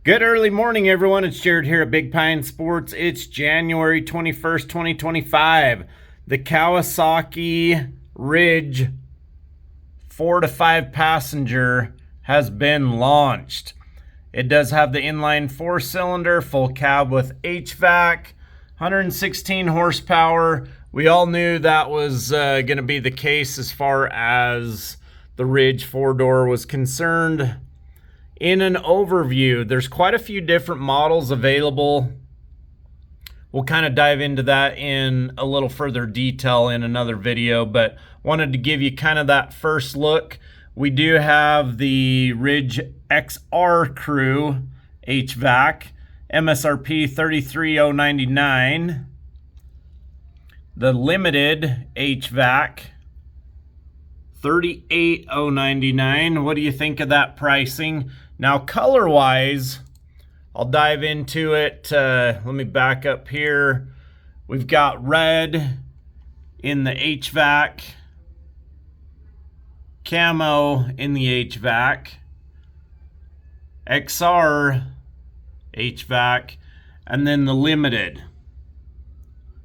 Good early morning, everyone. It's Jared here at Big Pine Sports. It's January 21st, 2025. The Kawasaki Ridge 4 to 5 passenger has been launched. It does have the inline 4-cylinder, full cab with HVAC, 116 horsepower. We all knew that was going to be the case as far as the Ridge 4-door was concerned. In an overview, there's quite a few different models available. We'll kind of dive into that in a little further detail in another video, but wanted to give you kind of that first look. We do have the Ridge CREW HVAC, MSRP $33,099. The limited HVAC, $38,099. What do you think of that pricing? Now, color-wise, I'll dive into it. Let me back up here. We've got red in the HVAC, camo in the HVAC, XR HVAC, and then the limited.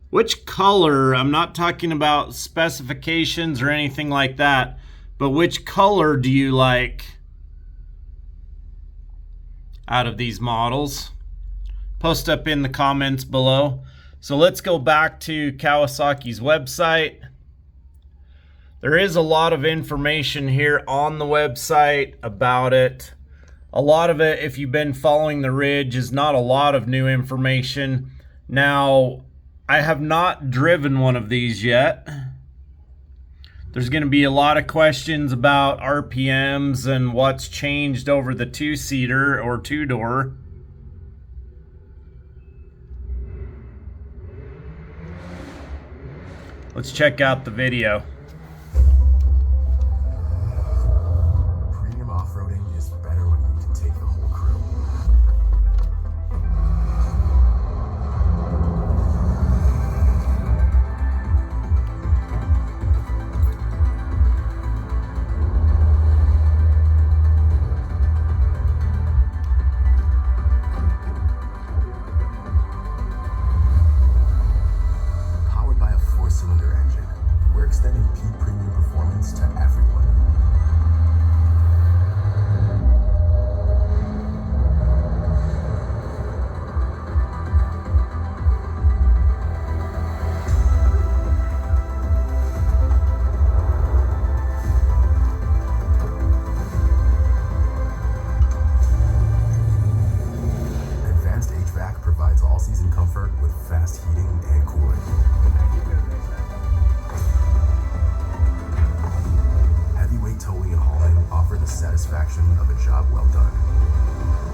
Which color, I'm not talking about specifications or anything like that, but which color do you like out of these models? Post up in the comments below. So let's go back to Kawasaki's website. There is a lot of information here on the website about it. A lot of it, if you've been following the Ridge, is not a lot of new information. Now, I have not driven one of these yet. There's going to be a lot of questions about RPMs and what's changed over the 2-seater or 2-door. Let's check out the video. Premium off-roading is better when you can take the whole crew. Powered by a 4-cylinder engine, we're extending peak premium performance to everyone. Advanced HVAC provides all-season comfort with fast heating and cooling. Heavyweight towing and hauling offer the satisfaction of a job well done.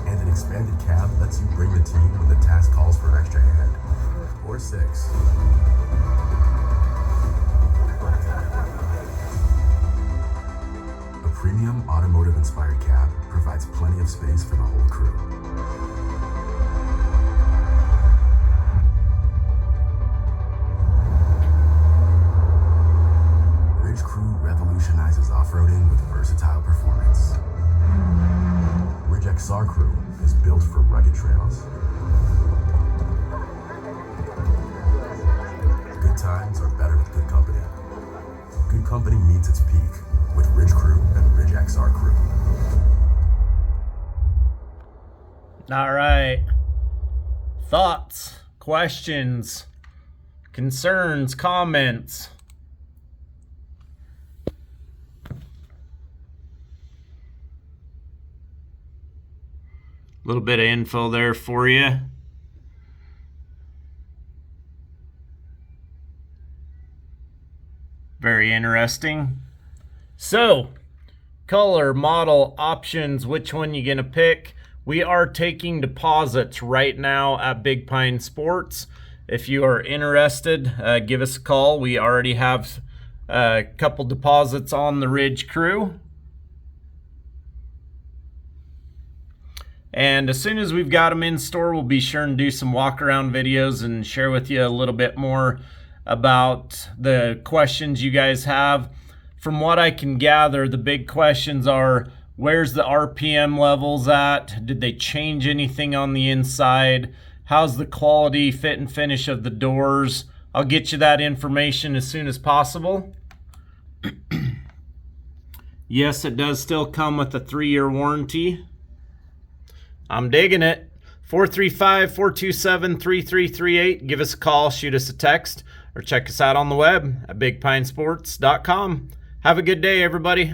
And an expanded cab lets you bring the team when the task calls for an extra hand. Or 6. A premium automotive-inspired cab provides plenty of space for the whole crew. Ridge Crew revolutionizes off-roading with versatile performance. Ridge XR Crew is built for rugged trails. Good times are better with good company. Good company meets its peak with Ridge Crew and Ridge XR Crew. All right. Thoughts, questions, concerns, comments? A little bit of info there for you. Very interesting. So, color, model, options, which one you gonna pick? We are taking deposits right now at Big Pine Sports. If you are interested, give us a call. We already have a couple deposits on the Ridge Crew. And as soon as we've got them in store, we'll be sure and do some walk around videos and share with you a little bit more about the questions you guys have. From what I can gather, the big questions are, Where's the RPM levels at? Did they change anything on the inside? How's the quality, fit, and finish of the doors? I'll get you that information as soon as possible. Yes, it does still come with a 3-year warranty. I'm digging it. 435-427-3338. Give us a call, shoot us a text, or check us out on the web at bigpinesports.com. Have a good day, everybody.